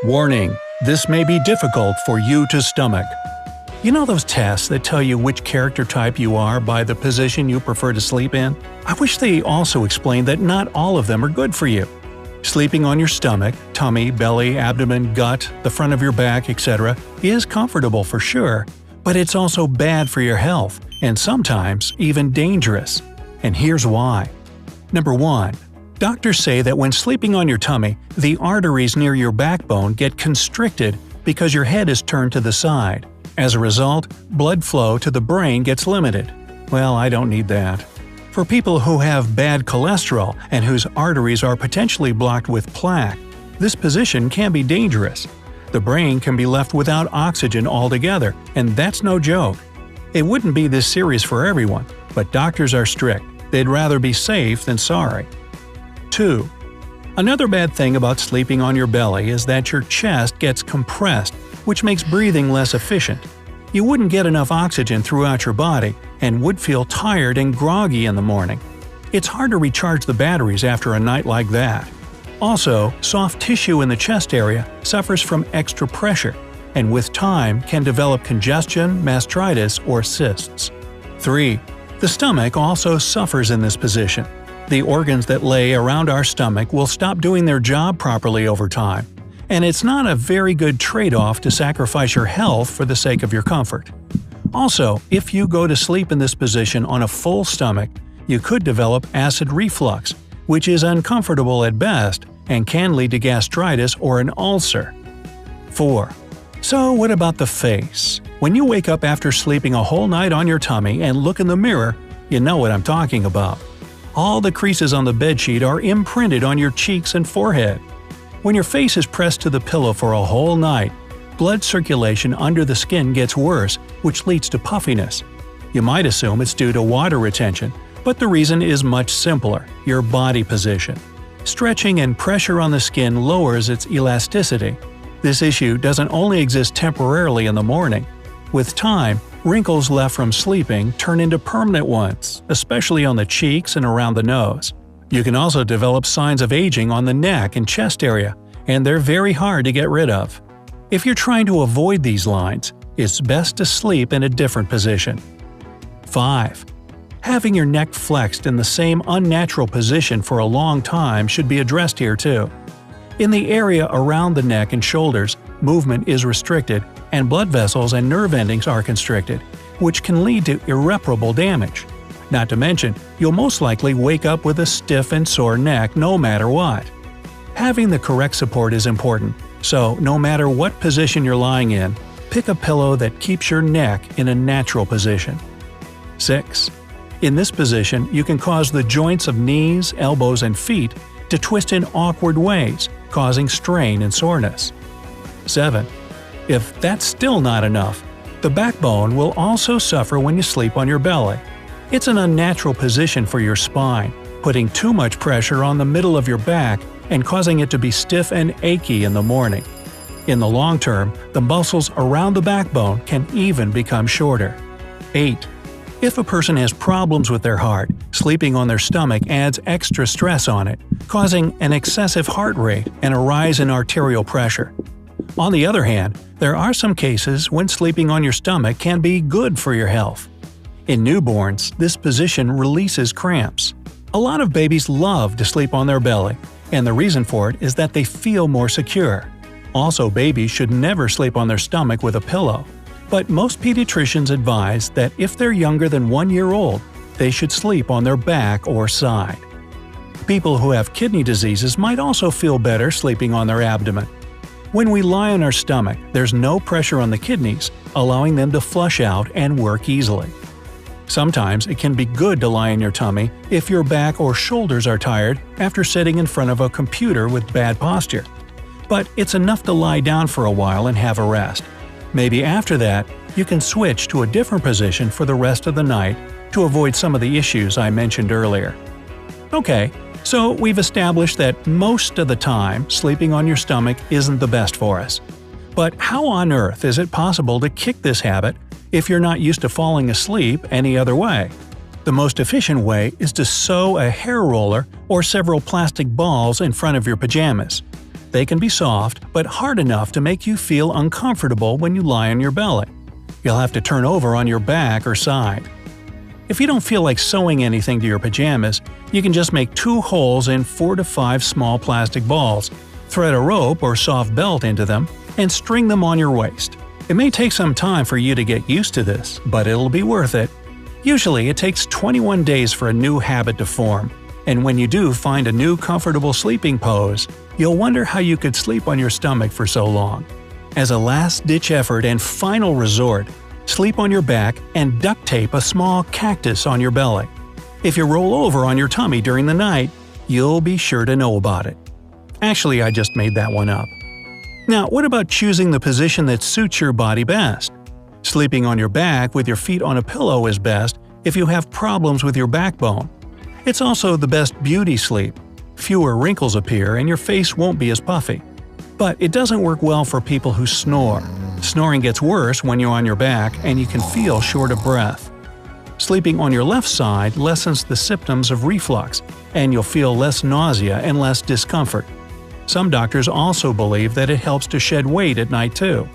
Warning: this may be difficult for you to stomach. You know those tests that tell you which character type you are by the position you prefer to sleep in? I wish they also explained that not all of them are good for you. Sleeping on your stomach, tummy, belly, abdomen, gut, the front of your back, etc. is comfortable for sure, but it's also bad for your health, and sometimes even dangerous. And here's why. Number 1. Doctors say that when sleeping on your tummy, the arteries near your backbone get constricted because your head is turned to the side. As a result, blood flow to the brain gets limited. Well, I don't need that. For people who have bad cholesterol and whose arteries are potentially blocked with plaque, this position can be dangerous. The brain can be left without oxygen altogether, and that's no joke. It wouldn't be this serious for everyone, but doctors are strict. They'd rather be safe than sorry. 2. Another bad thing about sleeping on your belly is that your chest gets compressed, which makes breathing less efficient. You wouldn't get enough oxygen throughout your body and would feel tired and groggy in the morning. It's hard to recharge the batteries after a night like that. Also, soft tissue in the chest area suffers from extra pressure, and with time can develop congestion, mastitis, or cysts. 3. The stomach also suffers in this position. The organs that lay around our stomach will stop doing their job properly over time, and it's not a very good trade-off to sacrifice your health for the sake of your comfort. Also, if you go to sleep in this position on a full stomach, you could develop acid reflux, which is uncomfortable at best and can lead to gastritis or an ulcer. 4. So what about the face? When you wake up after sleeping a whole night on your tummy and look in the mirror, you know what I'm talking about. All the creases on the bedsheet are imprinted on your cheeks and forehead. When your face is pressed to the pillow for a whole night, blood circulation under the skin gets worse, which leads to puffiness. You might assume it's due to water retention, but the reason is much simpler: your body position. Stretching and pressure on the skin lowers its elasticity. This issue doesn't only exist temporarily in the morning. With time, wrinkles left from sleeping turn into permanent ones, especially on the cheeks and around the nose. You can also develop signs of aging on the neck and chest area, and they're very hard to get rid of. If you're trying to avoid these lines, it's best to sleep in a different position. 5. Having your neck flexed in the same unnatural position for a long time should be addressed here too. In the area around the neck and shoulders, movement is restricted, and blood vessels and nerve endings are constricted, which can lead to irreparable damage. Not to mention, you'll most likely wake up with a stiff and sore neck no matter what. Having the correct support is important, so no matter what position you're lying in, pick a pillow that keeps your neck in a natural position. 6. In this position, you can cause the joints of knees, elbows, and feet to twist in awkward ways, causing strain and soreness. 7. If that's still not enough, the backbone will also suffer when you sleep on your belly. It's an unnatural position for your spine, putting too much pressure on the middle of your back and causing it to be stiff and achy in the morning. In the long term, the muscles around the backbone can even become shorter. 8. If a person has problems with their heart, sleeping on their stomach adds extra stress on it, causing an excessive heart rate and a rise in arterial pressure. On the other hand, there are some cases when sleeping on your stomach can be good for your health. In newborns, this position releases cramps. A lot of babies love to sleep on their belly, and the reason for it is that they feel more secure. Also, babies should never sleep on their stomach with a pillow. But most pediatricians advise that if they're younger than 1 year old, they should sleep on their back or side. People who have kidney diseases might also feel better sleeping on their abdomen. When we lie on our stomach, there's no pressure on the kidneys, allowing them to flush out and work easily. Sometimes it can be good to lie on your tummy if your back or shoulders are tired after sitting in front of a computer with bad posture. But it's enough to lie down for a while and have a rest. Maybe after that, you can switch to a different position for the rest of the night to avoid some of the issues I mentioned earlier. Okay, so we've established that most of the time, sleeping on your stomach isn't the best for us. But how on earth is it possible to kick this habit if you're not used to falling asleep any other way? The most efficient way is to sew a hair roller or several plastic balls in front of your pajamas. They can be soft, but hard enough to make you feel uncomfortable when you lie on your belly. You'll have to turn over on your back or side. If you don't feel like sewing anything to your pajamas, you can just make 2 holes in 4 to 5 small plastic balls, thread a rope or soft belt into them, and string them on your waist. It may take some time for you to get used to this, but it'll be worth it. Usually it takes 21 days for a new habit to form, and when you do find a new comfortable sleeping pose, you'll wonder how you could sleep on your stomach for so long. As a last-ditch effort and final resort, sleep on your back and duct tape a small cactus on your belly. If you roll over on your tummy during the night, you'll be sure to know about it. Actually, I just made that one up. Now, what about choosing the position that suits your body best? Sleeping on your back with your feet on a pillow is best if you have problems with your backbone. It's also the best beauty sleep. Fewer wrinkles appear and your face won't be as puffy. But it doesn't work well for people who snore. Snoring gets worse when you're on your back and you can feel short of breath. Sleeping on your left side lessens the symptoms of reflux, and you'll feel less nausea and less discomfort. Some doctors also believe that it helps to shed weight at night too.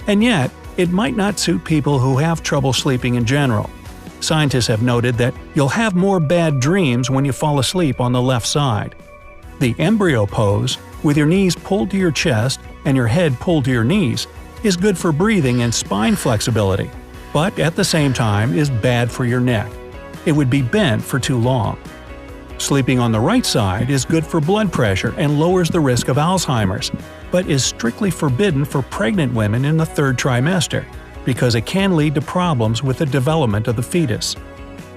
And yet, it might not suit people who have trouble sleeping in general. Scientists have noted that you'll have more bad dreams when you fall asleep on the left side. The embryo pose, with your knees pulled to your chest and your head pulled to your knees, is good for breathing and spine flexibility, but at the same time is bad for your neck. It would be bent for too long. Sleeping on the right side is good for blood pressure and lowers the risk of Alzheimer's, but is strictly forbidden for pregnant women in the 3rd trimester, because it can lead to problems with the development of the fetus.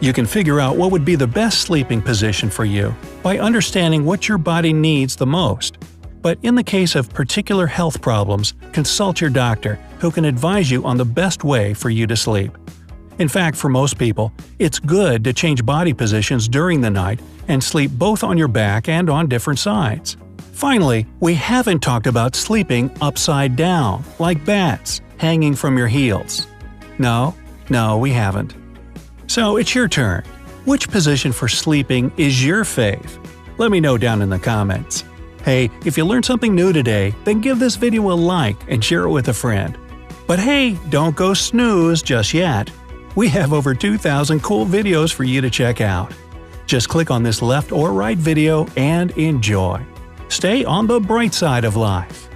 You can figure out what would be the best sleeping position for you by understanding what your body needs the most. But in the case of particular health problems, consult your doctor, who can advise you on the best way for you to sleep. In fact, for most people, it's good to change body positions during the night and sleep both on your back and on different sides. Finally, we haven't talked about sleeping upside down, like bats, hanging from your heels. No, we haven't. So it's your turn. Which position for sleeping is your fave? Let me know down in the comments. Hey, if you learned something new today, then give this video a like and share it with a friend. But hey, don't go snooze just yet. We have over 2,000 cool videos for you to check out. Just click on this left or right video and enjoy. Stay on the bright side of life.